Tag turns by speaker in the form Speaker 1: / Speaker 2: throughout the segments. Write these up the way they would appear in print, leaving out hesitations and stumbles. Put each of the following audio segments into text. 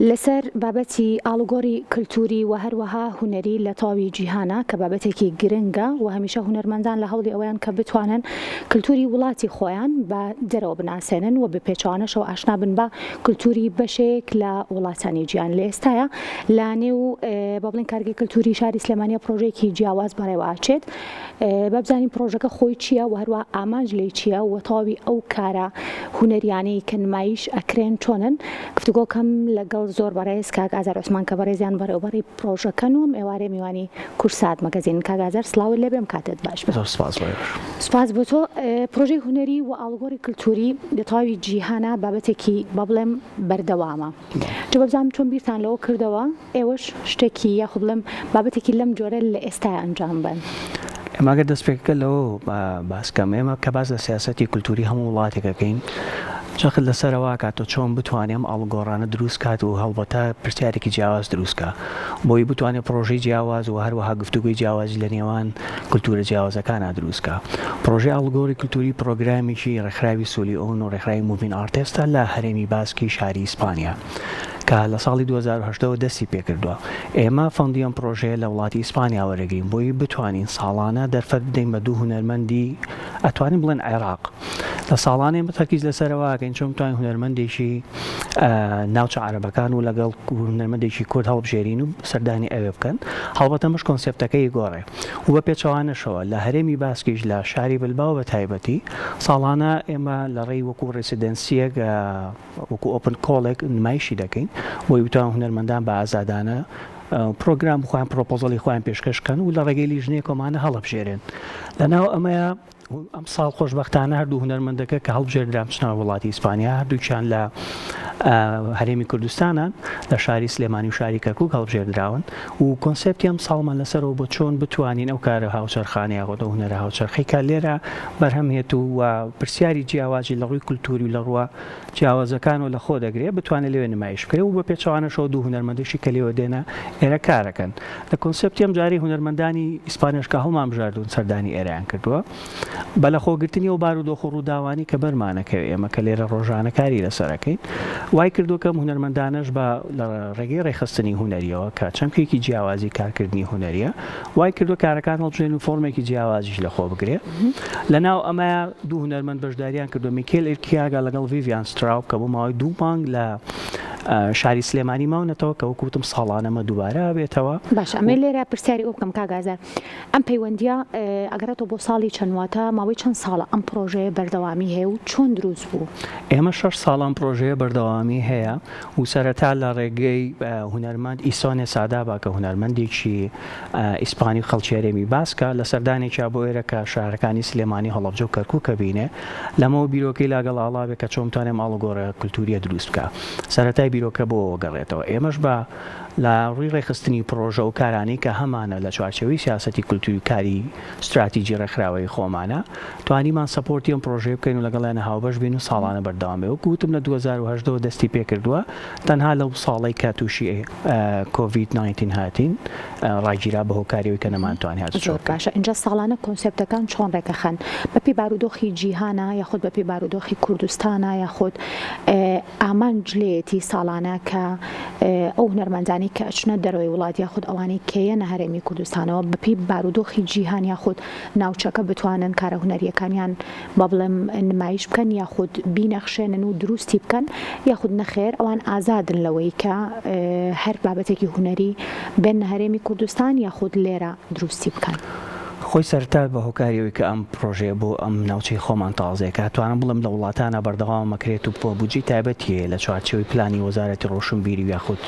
Speaker 1: لەسەر بابەتی ئاڵوگۆڕی کللتوری و هەروەها هوەری لە تاوی جیهانە کە بابەتێکی گرنگە و هەمیشە هوەرمەندان لە هەوڵی ئەویان کە بتوانن کللتوری وڵاتی خۆیان بە دەرەوە بناسێنن و بە پێچوانەشەوە ئاشنا بن بە کللتوری بەشێک لە وڵاتانی گیان لە ئێستاە لا نێو بە بڵین کارگەی کللتوری شاری سلێمانیە پرۆژێکی جیاواز بەڕێوە ئاچێت بابزانین پرۆژەکە خۆی چییە و هەروە ئامانج لێ چییە و تاوی ئەو کارە هوەریانەی کە نمایش ئەکرێن چۆنن گفتوگۆکەم لەگەڵ زۆر بەڕێز کاک ئازار عوسمان کە بەڕێزیان بەڕێوەبەری پرۆژەکەن و ئێوارێ میوانی کورسات مەگەزین کاک ئازار سڵاوت لێ بێم کاتت باش بێت. سوپاس بۆ تۆ. پرۆژەی هوەری و ئاڵوگۆڕی کللتوری لە تاوی جیهانە بابەتێکی بە بڵێم بەردەوامە. جا بەبزانم چۆن بیرتان لەوە کردەوە ئێوەش شتێکی یاخو بڵێم بابەتێکی لەم جۆرە لە ئێستا ئەنجام بن.
Speaker 2: ئێماگە دەستپێکەکە لەوە باسکەم ئێمە کە باز لە سیاسەتی کللتوری هەموو وڵاتێکەکەین چەخت لەسەرەوە کاتۆ چۆن بتوانێم ئاڵوگۆڕانە دروست کات و هەڵبەتە پرسیارێکی جیاواز دروستکە بۆی بتوانێت پرۆژەی جیاواز و هەروەها گفتوگوی جیاوازی لە نێوان کللتورە جیاوازەکانە دروستکە. پرۆژەی ئاڵوگۆڕی کللتوری پرۆگرامێکی ڕێکخراوی سولیۆن و ڕێکخراوی موڤین ئارتێستە لە هەرێمی باسکی شاری ئیسپانیا کە لە ساڵی 2010 دەستی پێکردووە. ئێمە فەندی ئەم پرۆژەیە لە وڵاتی ئیسپانیا وەرەگرین بۆی بتوانین ساڵانە دەرفەت بدەین بە 2 هونەرمەندی ئەتوانین بڵێن عێراق لە ساڵانێ بەتەرکیز لەسەرەوەکەین چۆن بتوانین هونەرمەندێکی ناوچە عەرەبەکان و لەگەڵ هونەرمەندێکی کورد هەڵبژێرین و سەردانی ئەوێ بکەن. هەڵبەتە مش کۆنسێپتەکەی گۆڕێ و بە پێچەوانەشەوە لە هەرێمی باسکیش لە شاری بلباو بە تایبەتی ساڵانە ئێمە لە ڕێی وەکو ڕێسیدەنسیەک وەکو ئۆپن کۆڵێک نمایشی دەکەین بۆی بتوان هونەرمەندان بە ئازادانە پرۆگرام خۆیان پرۆپۆزەڵی خۆیان پێشکەشکەن و لە ڕێگەی لیژنەیە کۆمانە هەڵەبژێرن. لەناو ئەمەیە ئەم ساڵ خۆشبەختانە هەردوو هونەرمەندەکە کە هەڵبژێردرا بچنەوە وڵاتی ئیسپانیا هەردووکیان لە هەرێمی کوردستانان لە شاری سلێمانی و شاری کەرکووک هەڵبژێردراون و کۆنسێپتی ئەم ساڵمان لەسەرەوە بۆ چۆن بتوانین ئەو کارە هاوچەرخانەیە خۆتە هونەرە هاوچەرخەیکە لێرە بەرهەمهێت و پرسیاری جیاوازی لە ڕووی کولتوری و لە ڕووە جیاوازەکان و لە خۆ دەگرێت بتوانێت لەوێ نمایش بکرێت و بە پێچەوانەشەوە دوو هونەرمەندێکی کە لێوە دێنە ئێرە کارەکەن. لە کۆنسێپتی ئەم جاری هونەرمەندانی ئیسپانیاش کە هەڵمان بژاردوون سەردانی ئێرەیان کردووە بە لەخۆگرتنی و بارودۆخ و ڕووداوانی کە بەرمانەکە ئێمە کە لێرە ڕۆژانە کاری لەسەرەکەین وای کردو کەم هونەرمەندانش بە لە ڕێگەی ڕێخستنی هوەریەوە کە چەمکێکی جیاوازی کارکردنی هوەریە وای کردو کارەکان هەڵبژێن و فۆرمێکی جیاوازیش لەخۆ بگرێت. لەناو ئەمە دوو هونەرمەند بەشداریان کردو میکێل ئێرکیاگا لەگەڵ ڤیڤیان ستراوب کە بۆ ماوەی 2 مانگ لە شاری سلێمانی ماونەتەوە کە وەکوتم ساڵانەمە دووبارە بێتەوە.
Speaker 1: باش ئەمە لێرە پرسیاری ئەو بکەم کاک ئازار ئەم پەیوەندیە ئەگەرێتەوە بۆ ساڵی چەندواتە ماوەی چەند ساڵە ئەم پرۆژەیە بەردەوامی هەیە و چۆن دروست بوو؟
Speaker 2: ئێمە 6 ساڵان پرۆژەیە بەردەوامی هەیە و سەرەتا لە ڕێگەی هونەرمەند ئیسۆنێ سادابا کە هونەرمەندێکی ئیسپانی خەڵکی هەرێمی باسکە لە سەردانێکیا بۆ ئێرە کە شارەکانی سلێمانی هەڵەبجە و کەرکووکە بینێ لەمەوە بیرۆکەی لاگەڵ ئاڵاوێک کە چۆن بتوانێم ئاڵوگۆڕە کولتوریە دروست بکە. سەرەتای بیرۆکە بۆ گەڕێتەوە. ئێمەش بە لە ڕووی ڕێخستنی پرۆژە و کارانی کە هەمانە لە چوارچێوەی سیاسەتی کولتوری کاری استراتیژی ڕێکخراوەی خۆمانە توانیمان سەپۆرتی ئەم پرۆژەیە بکەین و لەگەڵیانە هاوبەش بین و ساڵانە بەردەوام بێ. وەکوتم لە 2010 دەستی پێکردووە تەنها لەو ساڵی کە تووشی کۆڤید-19 هاتین ڕاگیرا بە هۆکاریەوەی کە نەمانتوانی هات.
Speaker 1: باشە اینجا ساڵانە کۆنسێپتەکان چۆن ڕێکەخەن بەپی بارودۆخی جیهانە یاخود بەپی بارودۆخی کوردستانە یاخود ئامانج لێتی ساڵانە کە ئەو هونەرمەندانی کە ئەچنە دەرەوەی وڵات یاخود ئەوانەی کێیەنە هەرێمی کوردستانەوە بەپی بارودۆخی جیهان یاخود ناوچەکە بتوانن کارە هونەریەکانیان بە بڵێم نمایش بکەن یاخود بینەخشێنن و دروستی بکەن یاخود نەخێر ئەوان ئازادن لەوەی کە هەر بابەتێکی هونەری بێن هەرێمی کوردستان یاخود لێرە دروستی بکەن.
Speaker 2: خۆی سەرتا بە هۆکاریەوەی کە ئەم پرۆژەیە بۆ ئەم ناوچەی خۆمان تازەیەکە توانم بڵم لە وڵاتانە بەردەوام مەکرێت و بودجی تایبەتیە لە چوارچێوەی پلانی وەزارەتی ڕۆشنبیری و یاخود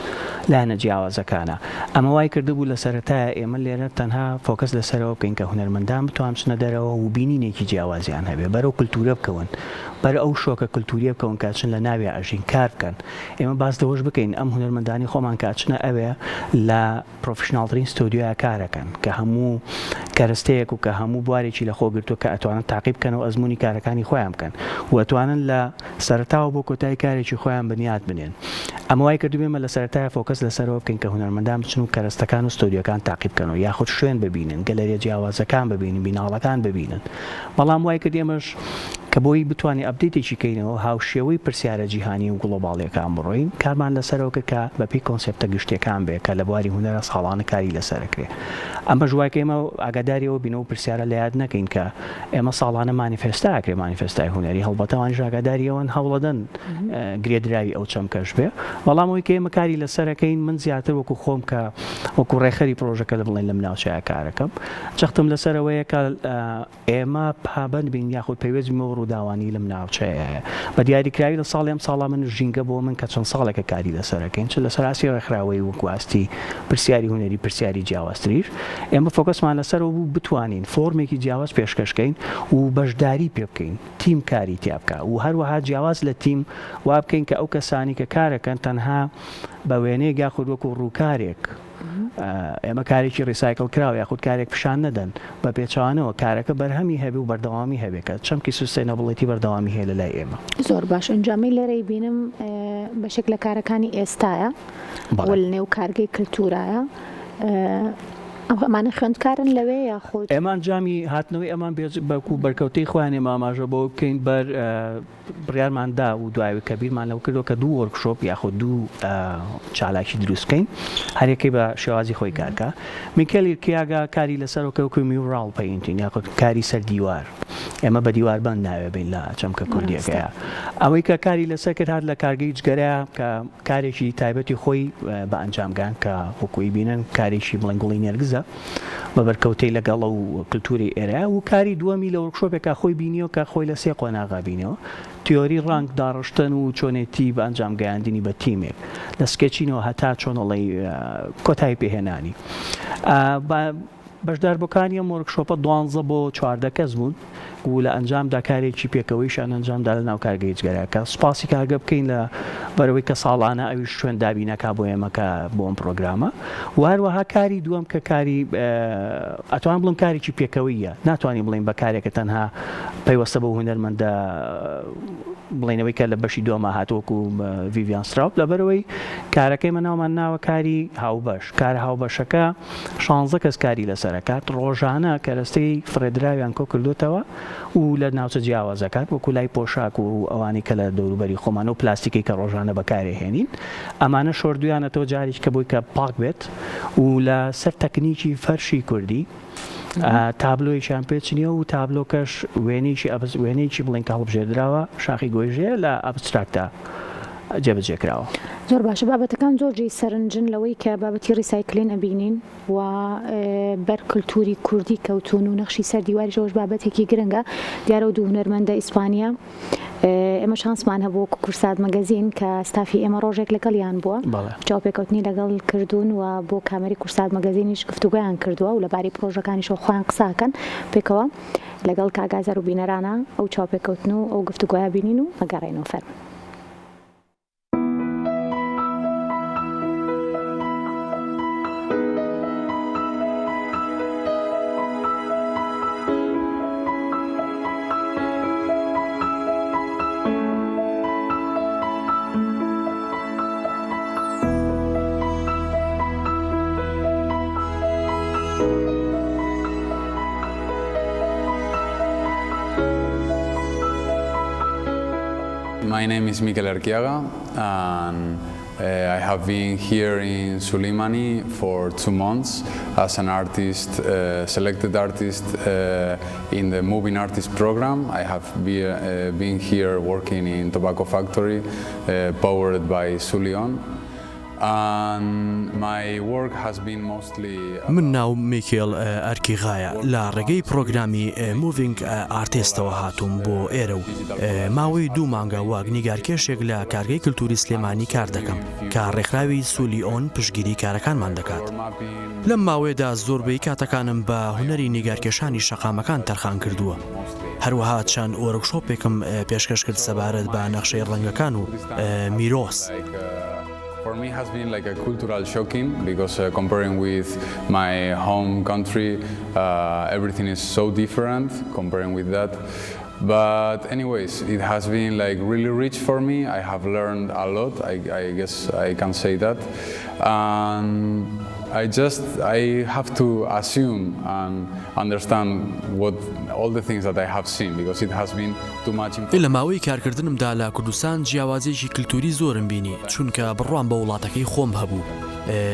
Speaker 2: لایەنە جیاوازەکانە. ئەمە وای کردبوو لە سەرەتایە ئێمە لێرە تەنها فۆکەس لەسەرەوە بکەین کە هونەرمەندان بتوان بچنە دەرەوە و بینینێکی جیاوازیان هەبێ بەرەو کولتورە بکەون بەرە ئەو شۆکە کولتوریە بکەون کاچن لە ناوی ئاژین کار بکەن. ئێمە باس دەوەش بکەین ئەم هونەرمەندانی خۆمان کاچنە ئەوێ لە پرۆفشناڵترین ستۆدیۆیە کارەکەن کە هەموو کەرەستەیەک و کە هەموو بوارێکی لە خۆ گرتووە کە ئەتوانن تاقیب بکەنەوە ئەزمموی کارەکانی خۆیان بکەن و ئەتوانن لە سەرتاوە بۆ کۆتایی کارێکی خۆیان بنیاد بنێن. ئەمە وای کردوێمە لە سەرەتایە فۆکەس لەسەرەوە بکەین کە هونەرمەندان بچن و کەرەستەکان و ستۆدیۆکان تاقیب بکەنەوە یاخود شوێن ببینن گەلەریە جیاوازەکان ببینن بیناڵەکان ببینن. بەڵام وای کردێمەش کە بۆی بتوانێت ئەپدەیتێکی کەینەوە هاوشێوەی پرسیارە جیهانی و گڵۆباڵیەکە ئەمڕۆین کارمان لەسەرەوە کە بەپی کۆنسپتە گشتیەکان بێ کە لە بواری هونەرە ساڵانە کاری لەسەرەکرێ ئەمە ژوای کە ئێمە ئاگاداریەوە بینەوە پرسیارە لە یاد نەکەین کە ئێمە ساڵانە مانیفێستاکرێ مانیفێستای هونەری هەڵبەتەوان ئاگاداریەوەن هەوڵەدەن گرێدراوی ئەو چەمکەش بێ بەڵام ئەوەی کە ئێمە کاری لەسەرەکەین من زیاتر وەکو خۆم کە وەکو ڕێخەری پرۆژەکە لە بڵێن لەم ناوچەیە کارەکەم جەختم لەسەرەوەیە کە ئێمە پابند بین یاخود پەیوەستیمەوە ڕووداوانی لەم ناوچەیە بە دیاریکراوی لە ساڵی ئەم ساڵا من ژینگە بۆ من کە چەند ساڵێکە کاری لەسەرەکەین چ لە سەراسی ڕێکخراوەی وەکواستی پرسیاری هونەری پرسیاری جیاوازتریش ئێمە فۆکەسمان لەسەرەوە بوو بتوانین فۆرمێکی جیاواز پێشکەشکەین و بەشداری پێ بکەین تیم کاری تیا بکە و هەروەها جیاواز لە تیم وا بکەین کە ئەو کەسانی کە کارەکەن تەنها بە وێنەیەک یاخود وەکو ڕووکارێک ئێمە کارێکی ڕیسایکڵ کراوە یاخود کارێک پیشان نەدەن بە پێچوانەوە کارەکە بەرهەمی هەبێ و بەردەوامی هەبێکە چەمکی سوستێنەبڵێتی بەردەوامی هەیە لەلای ئێمە
Speaker 1: زۆر باش ئەنجامی لێرەی بینم بەشێک لە کارەکانی ئێستایە نێو کارگەی کللتورایە ئەمانە خوێندکارن لەوێ یاخود
Speaker 2: ئێمان جامی هاتنەوەی ئەمان بەکو بەرکەوتەی خوانێ ماماژە بۆ بکەین بەر بڕیارماندا و دوایوی کەبیرمان لەو کردەوە کە دوو وەرکشۆپ یاخود دوو چالاکی دروستکەین هەرێکی بە شێوازی خۆی کارکە میکێلی کیاگا کاری لەسەرەوەکەوکو میوڕاڵ پەینتین یاخود کاری سەر دیوار ئێمە بە دیواربند ناوێ بین لە چەمکە کوردیەکەیە ئەوەی کە کاری لەسەر کرد هات لە کارگەی جگەرەیە کە کارێکی تایبەتی خۆی بە ئەنجامگان کە وەکوی بینن کارێکی بڵنگڵی نێرگزە بە بەرکەوتەی لەگەڵ و کللتوری ئێرە و کاری دووەمی لە وەرکشۆپێکە خۆی بینیەوە کە خۆی لە سێ قۆناغا بینەوە تیۆری ڕنگ داڕشتن و چۆنێتی بە ئەنجام گەیاندنی بە تیمێک لە سکێچینەوە هەتا چۆنەڵی کۆتایی پێهێنانی بەشداربووەکانی ئەم وەرکشۆپە 12 بۆ 14 کەس بوون و لە ئەنجامدا کارێکی پێکەوەیشان ئەنجامدا لە ناو کارگەی جگەرەکە سوپاسی کارگە بکەین لە بەرەوەی کە ساڵانە ئەویش شوێن دابینەکە بۆ ئێمەکە بۆ ئەم پرۆگرامە و هەروەها کاری دووەم کە کاری ئەتوان بڵم کارێکی پێکەوەیە ناتوانین بڵین بە کارێکە تەنها پەیوەستە بە هونەرمەندە بڵێنەوەی کە لە بەشی دووەمە هاتووەکو ڤیڤیان ستراوپ لەبەرەوەی کارەکەی مەناومان ناوە کاری هاوبەش کارە هاوبەشەکە 16 کەس کاری لەسەرەکات ڕۆژانە کەرەستەی فرێدراویان کۆ کردوتەوە و لە ناوچە جیاوازەکات وەکو لای پۆشاک و ئەوانی کە لە دەوروبەری خۆمانە و پلاستیکی کە ڕۆژانە بەکارهێنین ئەمانە شۆردویانەتەوە جاریش کە بۆی کە پاک بێت و لە سەر تەکنیکی فەرشی کوردی تابلۆیشان پێچنیە و تابلۆکەش وێنێکی بڵێن کە هەڵبژێردراوە شاخی گۆیژەیە لە ئەبستراکتە جێبەجێکراوە
Speaker 1: زۆر باشە بابەتەکان زۆرجی سەرنجن لەوەی کە بابەتی ڕیسایکلین ئەبینین و بەر کللتوری کوردی کەوتون و نەخشی سەر دیواریشەوەش بابەتێکی گرنگە دیارە و دوو هونەرمەندە ئیسپانیا ئێمە شانسمان هەبوو کورسات مەگەزین کە ستافی ئێمە ڕۆژێک لەگەڵیان بووە چاوپێکەوتنی لەگەڵ کردوون و بۆ کامەری کورسات مەگەزینیش گفتوگویان کردووە و لەباری پرۆژەکانیشەوە خۆیان قساکەن پێکەوە لەگەڵ کاگازەر و بینەرانە ئەو چاوپێکەوتن و ئەو گفتوگویە بینین و ئەگەڕێنەوە فەرمون.
Speaker 3: My name is Mikel Arquiaga and I have been here in Suleimani for 2 months as an artist, selected artist in the Moving Artist program. I have been here working in Tobacco Factory, powered by Sulion.
Speaker 4: من ناو میکێل ئەرکیغایە لە ڕێگەی پرۆگرامی موڤینگ ئارتێستەوە هاتووم بۆ ئێرە و ماوەی 2 مانگە واگنیگارکێشێک لە کارگەی کللتوری سلێمانی کار دەکەم کە ڕێکخراوی سولیۆن پشگیری کارەکانمان دەکات. لەم ماوەیەدا زۆربەی کاتەکانم بە هونەری نیگارکێشانی شەقامەکان تەرخان کردووە. هەروەها چەند وەرکشۆپێکم پێشکەش کرد سەبارەت بە نەخشەی ڕەنگەکان و میرۆس.
Speaker 3: For me, it has been like a cultural shocking because comparing with my home country, everything is so different comparing with that. But anyways, it has been like really rich for me. I have learned a lot. I guess I can say that. I have to assume and understand what all the things that I have seen because it has been too much
Speaker 4: لە ماوەی کارکردنمدا لە کوردستان جیاوازێکی کللتوری زۆرم بینی چونکە بڕوان بە وڵاتەکەی خۆم هەبوو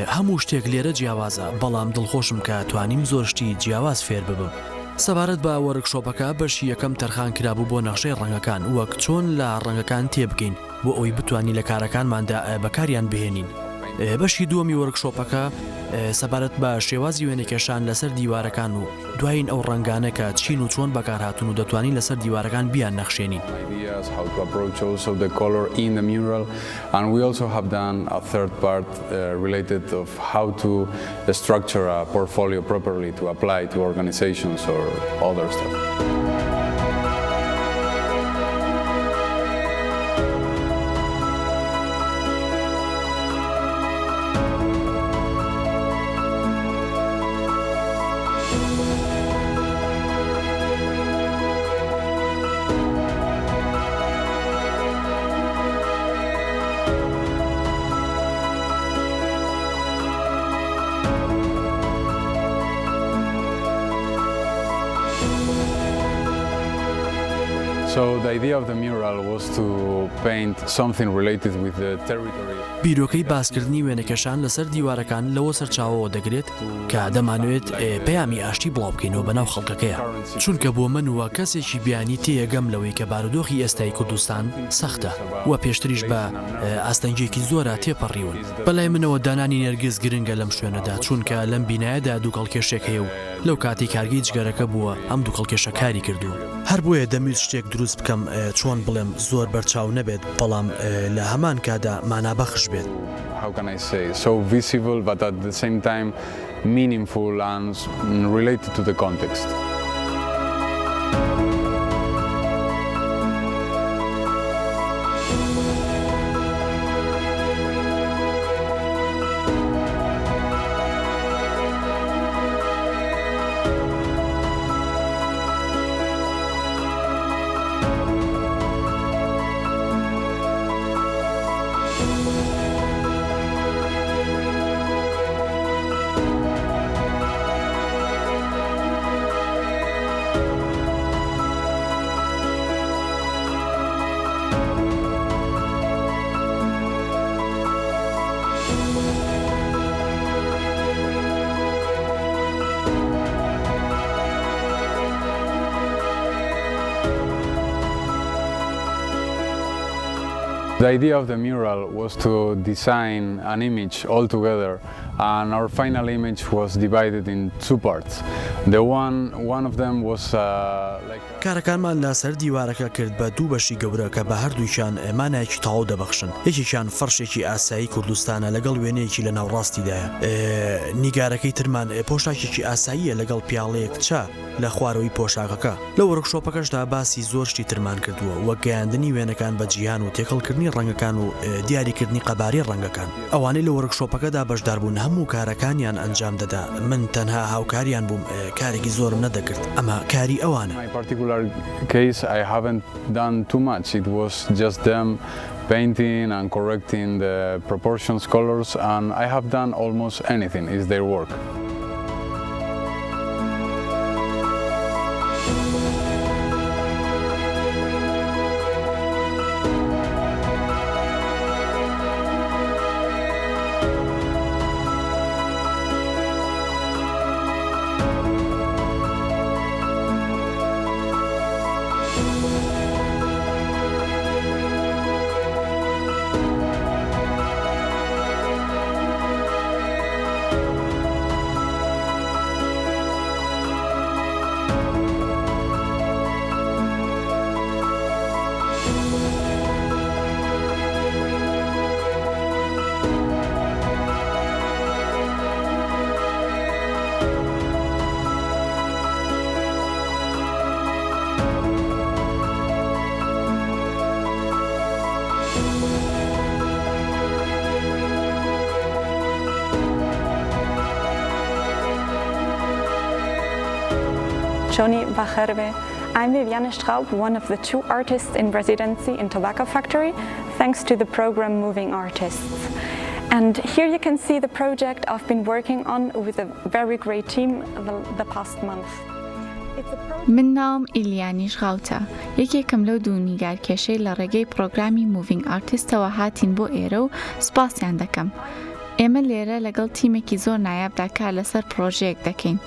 Speaker 4: هەموو شتێک لێرە جیاوازە بەڵام دڵخۆشم کە توانیم زۆر شتی جیاواز فێر ببم سەبارەت بە وەرکشۆپەکە بەشی یەکەم تەرخان کرابوو بۆ نەخشەی ڕەنگەکان وەک چۆن لە ڕەنگەکان تێبگەین بۆ ئەوی بتوانین لە کارەکانماندا بەکاریان بهێنین بەشی دووەمی وەرکشۆپەکە سەبارەت بە شێوازی وێنەکێشان لەسەر دیوارەکان و دوایین ئەو ڕەنگانە کە چین و چۆن بەکارهاتون و دەتوانین لەسەر دیوارەکان بیان نەخشێنین
Speaker 3: how to approach also the color in the mural and we also have done a third part related of how to structure a portfolio properly to apply to organizations or other stuff. So the idea of the mural was to paint something related with the territory.
Speaker 4: بیرۆکەی باسکردنی وێنەکەشان لەسەر دیوارەکان لەوە سەرچاوەوە دەگرێت کە دەمانوێت پەیامی ئاشتی بڵاو بکەینەوە بەناو خەڵکەکەیە چونکە بۆ من وە کەسێکی بیانی تێیەگەم لەوەی کە بارودۆخی ئێستای کوردستان سەختە وە پێشتریش بە ئاستەنجێکی زۆرە تێپەڕیون بەلای منەوە دانانی نەرگس گرنگە لەم شوێنەدا چونکە لەم بینایەدا دوو کەڵکێشێک هەیە و لەو کاتی کارگەی جگەرەکە بووە ئەم دوو کەڵکێشە کاری کردووە هەر بۆیە دەمویست شتێک دروست بکەم چۆن بڵێم زۆر بەرچاو نەبێت بەڵام لە هەمان کادا مانابەخش بێت
Speaker 3: How can I say so visible but at the same time meaningful and related to the context. The idea of the mural was to design an image all together, and our final image was divided in two parts. One of them was
Speaker 4: کارەکانمان لەسەر دیوارەکە کرد بە دوو بەشی گەورە کە بە هەردووشان مانایەکی تەواو دەبەخشن یەکێکیان فەرشێکی ئاسایی کوردستانە لەگەڵ وێنەیەکی لە ناوڕاستیدایە نیگارەکەی ترمان پۆشاکێکی ئاساییە لەگەڵ پیاڵەیەک چا لە خوارەوەی پۆشاکەکە لە وەرکشۆپەکەشدا باسی زۆر شتی ترمان کردووە وەک گەیاندنی وێنەکان بە جیهان و تێکەڵکردنی ڕەنگەکان و دیاریکردنی قەباری ڕەنگەکان ئەوانەی لە وەرکشۆپەکەدا بەشداربوون هەموو کارەکانیان ئەنجام دەدا من تەنها هاوکاریان بووم کارێکی زۆرم نەدەکرد ئەمە کاری ئەوانە
Speaker 3: case I haven't done too much. It was just them painting and correcting the proportions, colors, and I have done almost anything. It's their work.
Speaker 5: Shoni Bacherbe. I'm Viviane Straub, one of the two artists in residency in Tobacco Factory, thanks to the program Moving Artists. And here you can see the project I've been working on with a very great team the past month.
Speaker 6: من ناوم ئیلیانیش غاوتە یەکێکم لەو دوو نیگارکێشەی لە ڕێگەی پرۆگرامی موڤینگ ئارتیستەوە هاتین بۆ ئێرە و سپاسیان دەکەم. ئێمە لێرە لەگەڵ تیمێکی زۆر نایابدا کار لەسەر پرۆژەیەک دەکەین.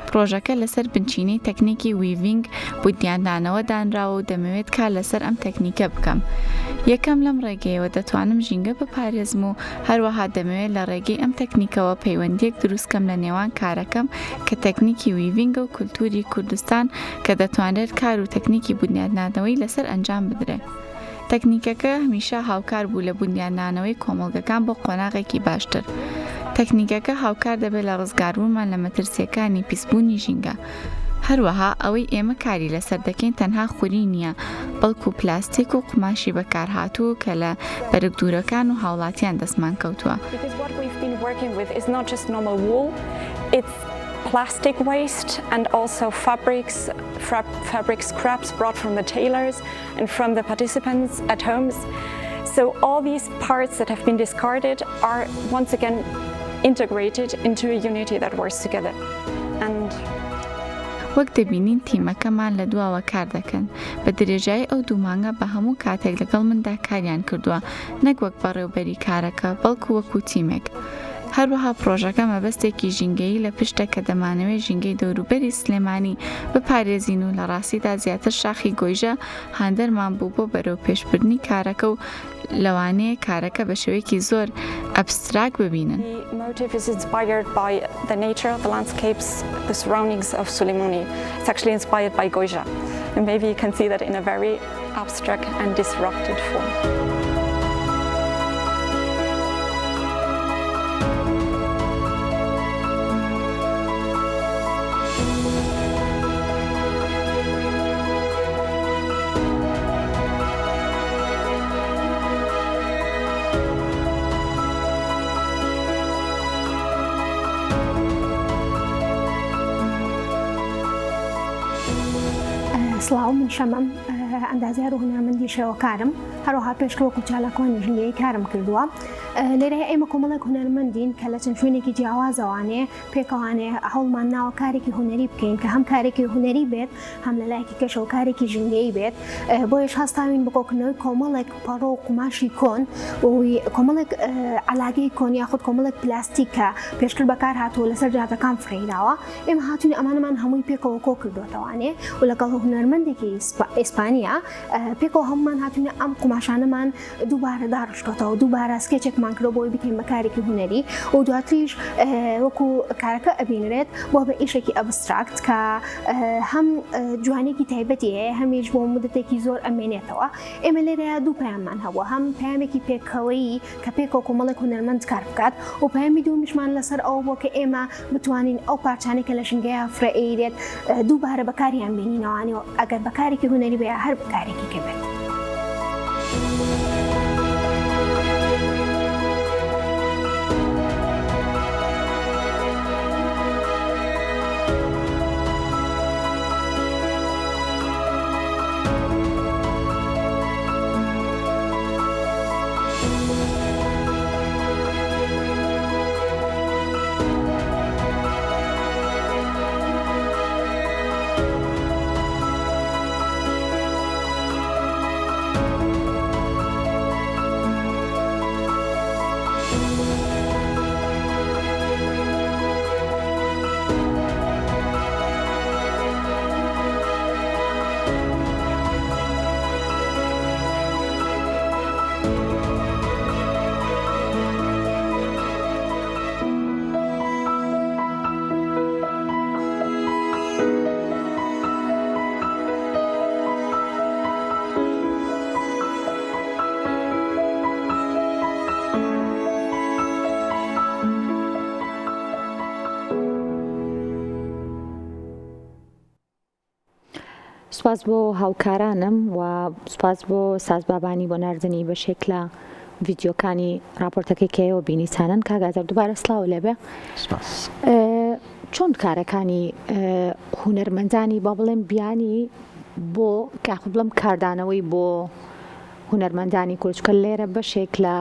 Speaker 6: پرۆژەکە لەسەر بنچینەی تەکنیکی ویڤینگ بودیاندانەوە دانراوە و دەمەوێت کار لەسەر ئەم تەکنیکە بکەم. یەکەم لەم ڕێگەیەوە دەتوانم ژینگە بپارێزم و هەروەها دەمەوێت لە ڕێگەی ئەم تەکنیکەوە پەیوەندیەک دروستکەم لە نێوان کارەکەم کە تەکنیکی ویڤینگە و کولتوری کوردستان کە دەتوانرێت کار و تەکنیکی بودیاندانەوەی لەسەر ئەنجام بدرێت. تەکنیکەکە هەمیشە هاوکار بوو لە بودیاندانەوەی کۆمەڵگەکان بۆ قۆناغێکی باشتر. تەکنیکەکە هاوکار دەبێت لە ڕزگاربوومان لە مەترسیەکانی پیسبوونی ژینگە. هەروەها ئەوەی ئێمە کاری لەسەر دەکەین تەنها خوری نییە، بەڵکو پلاستیک و قماشی بەکارهاتوو کە لە بەرگدورەکان و هاوڵاتیان دەستمان کەوتووە.
Speaker 5: Plastic waste and also fabric scraps brought from the tailors and from the participants at homes. So all these parts that have been discarded are once again integrated into a unity that works together. And
Speaker 6: وەک دەبینین تیمەکەمان لە دواوە کار دەکەن بە درێژایی ئەو دوو مانگە بە هەموو کاتێک لەگەڵ مندا کاریان کردووە نەک وەک بەڕێوەبەری کارەکە بەڵکو وەکو تیمێک. هەروەها پرۆژەکە مەبەستێکی ژینگەیی لە پشتە کە دەمانەوێت ژینگەی دەوروبەری سلێمانی بپارێزین و لە ڕاستیدا زیاتر شاخی گۆیژە هاندەرمان بوو بۆ بەرەو پێشبردنی کارەکە و لەوانەیە کارەکە بە شێوەیەکی زۆر ئەبستراک ببینن.
Speaker 5: The motive is inspired by the nature, the landscapes, the surroundings of Suleimani. It's actually inspired by Goja. And maybe you can see that in a very abstract and disrupted form.
Speaker 7: سڵاو من شەمەم ئەندازیار و هونەرمەندی شێوەکارم هەروەها پێشکەوەکو چالاکوانی ژنگەیی کارم کردووە لێرەیە ئێمە کۆمەڵێک هونەرمەندین کە لە چەند شوێنێکی جیاوازەوانێ پێکەوانێ هەوڵمان ناوە کارێکی هونەری بکەین کە هەم کارێکی هونەری بێت هەم لە لایەکی کەشە و کارێکی ژنگەیی بێت بۆیش هەستاوین بکۆکردنەوەی کۆمەڵێک پەڕۆ و قوماشی کۆن و کۆمەڵێک علاگەی کۆن یاخود کۆمەڵێک پلاستیک کە پێشتر بەکار هاتووە لەسەر جادەکان فڕێراوە ئێمە هاتوونی ئەمانەمان هەمووی پێکەوە کۆ کردوێتەوانێ و لەگەڵ هونەرمەندێکی ئیسپانیا پێکەوە هەمومان هاتوونە ئەم قوماشانەمان دووبارە داڕشتەوە دووبارە سکێچێکمان کرۆ بۆی بکەین بە کارێکی هونەری و دواتریش وەکو کارەکە ئەبینرێت بۆ بە ئیشێکی ئەبستراکت کە هەم جوانێکی تایبەتی هەیە هەمیش بۆ مدتێکی زۆر ئەمێنێتەوە ئێمە لێرەیە دوو پەیاممان هەبووە هەم پەیامێکی پێکەوەی کە پێکەوە کۆمەڵێک هونەرمەند کار بکات و پەیامی دوومیشمان لەسەر ئەو بۆ کە ئێمە بتوانین ئەو پارچانێکە لە ژنگەیە فرەئێرێت دووبارە بەکاریان بینینەوەوانی و ئەگەر بەکارێکی هونەری بێ هەر بەکارێکی کەبێت.
Speaker 1: سپاس بۆ هاوکارانم و سپاس بۆ سازبابانی بۆ ناردنی بەشێک لە ڤیدیۆکانی راپۆرتەکەی کەیەوە بینیسانن کاگازەر دووبارە سڵاو لێبێ چۆن کارەکانی هونەرمەندانی با بڵێم بیانی بۆ کاخ بڵم کاردانەوەی بۆ هونەرمەندانی کوردچکە لێرە بەشێک لە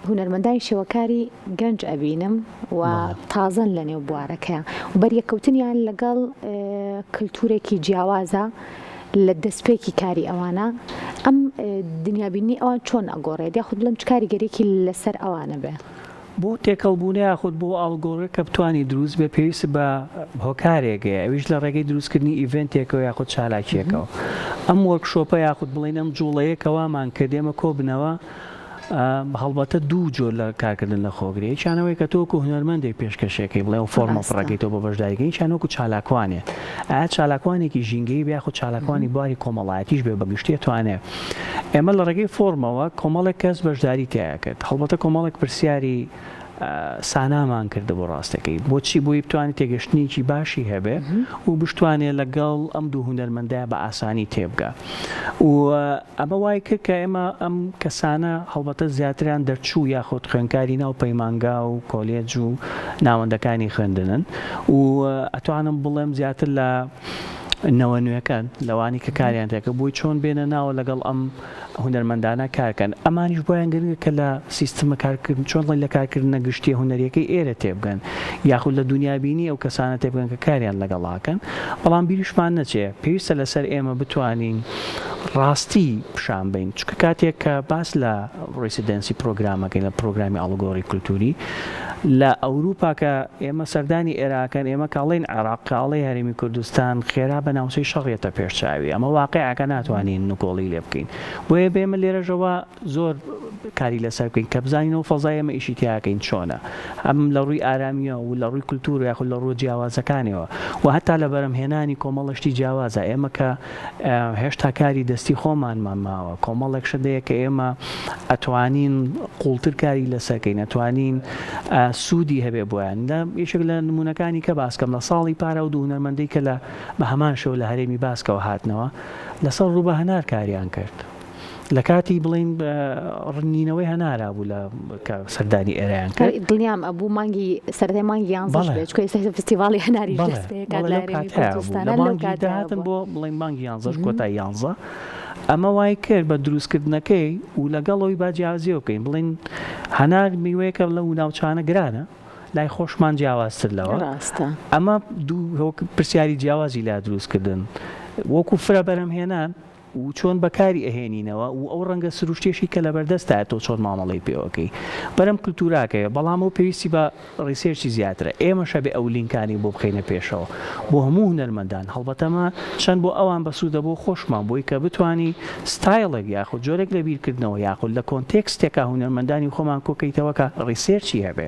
Speaker 1: هونەرمەندانی شێوەکاری گەنج ئەبینم و تازەن لە نێو بوارەکە و بەریەکەوتنیان لەگەڵ کللتورێکی جیاوازە لە دەستپێکی کاری ئەوانە ئەم دنیابینی ئەوان چۆن ئەگۆڕێت یاخود بڵم چ کاریگەرێکی لەسەر ئەوانە بێ
Speaker 2: بۆ تێکەڵبوونە یاخود بۆ ئاڵگۆڕە کە بتوانانی دروست بێ پێویست بە هۆکارێکە ئەویش لە ڕێگەی دروستکردنی ئیڤنتێکەوە یاخود چالاکیەکەەوە ئەم وەرکشۆپە یاخود بڵێن ئەم جوڵەیەکەوامان کردێمە کۆبنەوە هەڵبەتە دوو جۆر لە کارکردن لە خۆگرەی چانەوەی کە تۆکو هونەرمەندێک پێشکەشێکی بڵێ و فۆرمە فڕەکەی تۆ بە بەشداریگەی چانۆکو چالاکوانێ ئایا چالاکوانێکی ژینگەی بیا خود چالاکوانی باری کۆمەڵایەتیش بێ بەگشتێ توانێ ئێمە لە ڕێگەی فۆرمەوە کۆمەڵێک کەس بەشداری تیا کرد هەڵبەتە کۆمەڵێک پرسیاری سانامان کردە بۆ ڕاستەکەی بۆچی بۆی بتوانێت تێگەشتنیکی باشی هەبێ و بشتوانێت لەگەڵ ئەم دوو هونەرمەندای بە ئاسانی تێبگە و ئەمە وای کرد کە ئێمە ئەم کەسانە هەڵبەتە زیاتریان دەرچوو یاخود خوێندکاری ناو پەیمانگا و کۆلێج و ناوەندەکانی خوێندنن و ئەتوانم بڵێم زیاتر لە نەوە نوێەکان لەوانی کە کاریان تێکە بۆی چۆن بێنە ناوە لەگەڵ ئەم هونەرمەندانە کارکەن ئەمانیش بۆیان گرنگە کە لە سیستمە کارکردن چۆن لە کارکردنە گشتی هونەرەکەی ئێرە تێبگەن یاخود لە دنیابینی ئەو کەسانە تێبگەن کە کاریان لەگەڵاکەن بەڵام بیریشمان نەچێ پێویستە لەسەر ئێمە بتوانین ڕاستی پیشان بین چکە کاتێک کە باس لە ڕێسیدەنسی پرۆگرامەکەی لە پرۆگرامی ئاڵگۆڕی کولتوری لە ئەوروپا کە ئێمە سەردانی ئێراکەن ئێمە کاڵین عێراق کاڵی هەرێمی کوردستان خێرا بە ناوچەی شەڕێتە پێشچاوی ئەمە واقعەکە ناتوانین نکۆڵی لێ بکەین بۆیە بێمە لێرەژەوە زۆر کاری لەسەر بکەین کە بزانینەوە فەزای ئێمە ئیشی تیاکەین چۆنە ئەم لە ڕووی ئارامیە و لە ڕووی کولتور یاخود لە ڕووی جیاوازەکانەوە و هەتا لە بەرەمهێنانی کۆمەڵشتی جیاوازە ئێمە کە هێشتا کاری دەستی خۆمانمان ماوە کۆمەڵێک شدەیە کە ئێمە ئەتوانین قوڵتر کاری لەسەرکەین ئەتوانین سوودی هەبێ بۆیان لە یەکێک لە نمونونەکانی کە باسکەم لە ساڵی پارە و دوو هونەرمەندەی کە لە بە هەمان شەو لە هەرێمی باسکەوە هاتنەوە لەسەر ڕووبە هەنار کاریان کرد لە کاتی بڵین ڕنینەوەی هەنارا بوو لە سەردانی ئێرەیان کرد
Speaker 1: دڵنیام ئەبوو مانگی سەردەی مانگی یانزەش بێت چکە ئێستا فستیڤاڵی هەناری
Speaker 2: داهاتن بۆ بڵین مانگی یانزەش کۆتای یانزە ئەمە وای کرد بە دروستکردنەکەی و لەگەڵەوەی باجیازیە بکەین بڵین هەنار میوەیەکە لە و ناوچانە گرانە لای خۆشمان جیاوازتر لەوە ئەمە دوو پرسیاری جیاوازی لا دروستکردن وەکو فرە بەرەمهێنان و چۆن بەکاری ئەهێنینەوە و ئەو ڕەنگە سروشتێشی کە لە بەردەستە تۆ چۆن مامەڵی پێوەکەی بەرەم کللتوراکەیە بەڵام و پێویستی بە ڕیسێرچی زیاترە ئێمە شەبێ ئەو لینکانی بۆ بخینە پێشەوە بۆ هەموو هونەرمەندان هەڵبەتەمە چەند بۆ ئەوان بەسوودە بۆ خۆشمان بۆی کە بتانی ستایلێک یاخود جۆرێک لە بیرکردنەوە یاخود لە کۆنتێکستێکە هونەرمەندانی خۆمان کۆکەیتەوەکە ڕیسێرچی هەبێ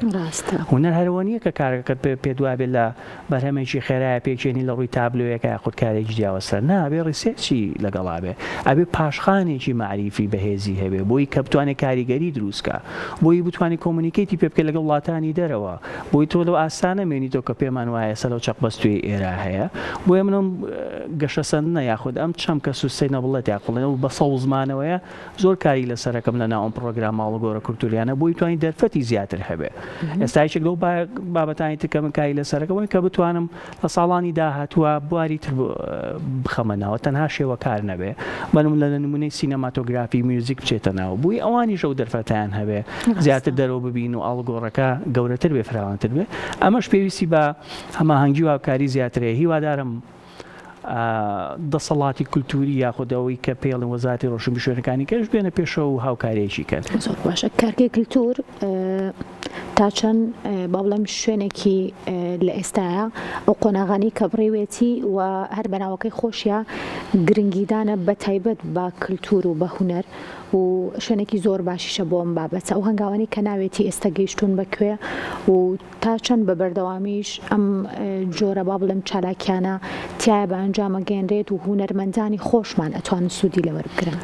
Speaker 2: هونەر هەروەنیە کە کارەکەت پێدوابێت لە بەرهەمێکی خێرایە پێچێنی لە ڕووی تابلۆیەکە یاخود کارێکی جیاوازتر نابێ ڕیسێرچی لەگەڵا بێ ئەبێ پاشخانێکی معریفی بەهێزی هەبێ بۆی کە بتوانێت کاریگەری دروستکە بۆی بتوانانی کۆمونیکیتی پێ بکە لەگەڵ وڵاتانی دەرەوە بۆی تۆ لەو ئاسانە مێنیتەوە کە پێمان وایە سەر لەو چەقبەستوی ئێرە هەیە بۆیە منم گەشەسەندنە یاخود ئەم چەم کە سوستەینەبڵێت یاقڵێنەوە بە سەڵ زمانەوەیە زۆر کاری لەسەرەکەم لە ناوم پرۆگرام ئاڵگۆڕە کولتوریانە بۆی توانین دەرفەتی زیاتر هەبێ ئێستا یەکێک لەو بابەتانی تر کە من کاری لەسەرەکەەوەی کە بتوانم لە ساڵانی داهاتووە بواری تر بخەمەناوە تەنها شێوە کار نەبێ بەنم لە نمونەی سینەماتۆگرافی میوزیک بچێتە ناو بووی ئەوانی شەو دەرفەتیان هەبێ زیاتر دەرەوە ببین و ئاڵگۆڕەکە گەورەتر بێ فراوانتر بێ ئەمەش پێویستی بە هەماهەنگی و هاوکاری زیاترەیە هیوادارم دەسەڵاتی کولتوری یاخودەوەی کە پێڵن وەزارەتی ڕۆشنبیرێنەکانی کەش بێنە پێشەوە و هاوکارێکی کەن
Speaker 1: باشە کارگەی کللتور تا چەند با بڵێم شوێنێکی لە ئێستاە ئەو قۆناغانی کە بڕێوێتی و هەر بەناوەکەی خۆشیە گرنگیدانە بە تایبەت بە کللتور و بە هونەر و شوێنێکی زۆر باشیشە بۆ ئەم بابەتە ئەو هەنگاوانی کە ناوێتی ئێستا گەیشتون بکوێ و تا چەند بە بەردەوامیش ئەم جۆرە با بڵێم چالاکیانە تایە بە ئەنجامە گەێنرێت و هونەرمەندانی خۆشمان ئەتوان سوودی لەوەربگرن.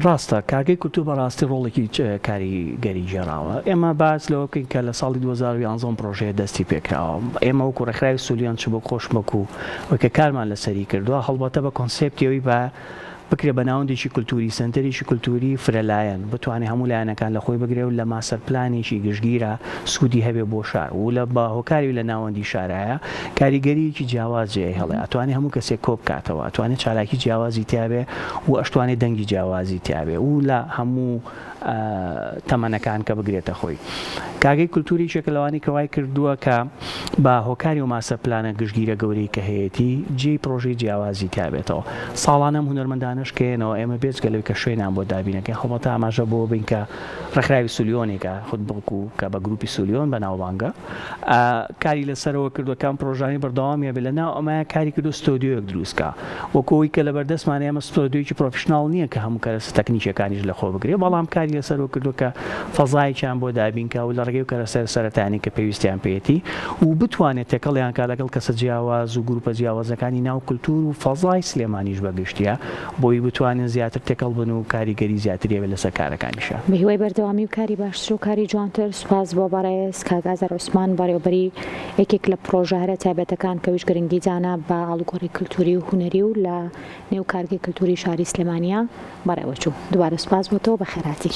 Speaker 2: ڕاستە کارگەی کولتور بەڕاستی ڕۆڵێکی کاریگەری گێڕاوە ئێمە باز لەوە بکەین کە لە ساڵی 2011 پرۆژەیە دەستی پێکراوە ئێمە وەکو ڕێکخراوی سولیان چ بۆ خۆشمەک و وەکە کارمان لەسەری کردووە هەڵبەتە بە کۆنسێپتیەوەی بە بکرێ بە ناوەندێکی کولتوری سنتەرێکی کولتوری فرەلایەن بتوانێت هەموو لایەنەکان لە خۆی بگرێ و لە ماسەر پلانێکی گشتگیرە سوودی هەبێ بۆ شار و لە باهۆکاری لە ناوەندی شارایە کاریگەریەکی جیاواز جێ هەڵێ ئەتوانێت هەموو کەسێک کۆ بکاتەوە ئەتوانێت چالاکی جیاوازی تیاابێ و ئەشتوانێت دەنگی جیاوازی تیاابێ و لە هەموو تەمەنەکان کە بگرێتە خۆی کاگەی کولتوری چێکەلەوانی کەوای کردووە کە با هۆکاری و ماسە پلانە گشتگیرە گەورەی کە هەیەی جێی پرۆژەی جیاوازی تابێتەوە ساڵانەم هونەرمەندانش کێنەوە ئێمە بێزگە لەوەی کە شوێنان بۆ دابینەکەی خەڵەتە ئاماژە بۆ بین کە ڕێکخراوی سولیۆنێکە خود بڵکو کە بە گروپی سولیۆن بە ناوبانگە کاری لەسەرەوە کردوەکان پرۆژانی بەردەوامیە بێ لە ناو ئەمە کاری کردو ستۆدیۆیەک دروستکە وەکەوەی کە لە بەردەستمانە ئێمە ستۆدیۆیەکی پرۆفشناڵ نییە کە هەموو کەرەس تەکنیکیەکانیش لە خۆ بگرێ بەڵام کاری لەسەرەوە کردو کە فەزایکیان بۆ دابینکە و لە ڕێگەی و کەرەسەر سەرەتانی کە پێویستیان پێێتی و بتوانێت تێکەڵیان کا لەگەڵ کەسە جیاواز و گروپە جیاوازەکانی ناو کولتور و فەزای سلێمانیش بەگشتیە بۆی بتوانین زیاتر تێکەڵ بن و کاریگەری زیاتری بێت لەسەر کارەکانیشە
Speaker 1: بە هیوای بەردەوامی و کاری باشتر و کاری جوانتر سوپاس بۆ بەڕێز کاک ئازار عوسمان بەڕێوەبەری یەکێک لە پرۆژە تایبەتەکان کە ویش گرنگی جانە بە ئاڵوگۆڕی کولتوری و هونەری و لە نێو کارگەی کولتوری شاری سلێمانیە بەڕێوەچوو دووبارە سوپاس بۆ تۆ بە خێراتی.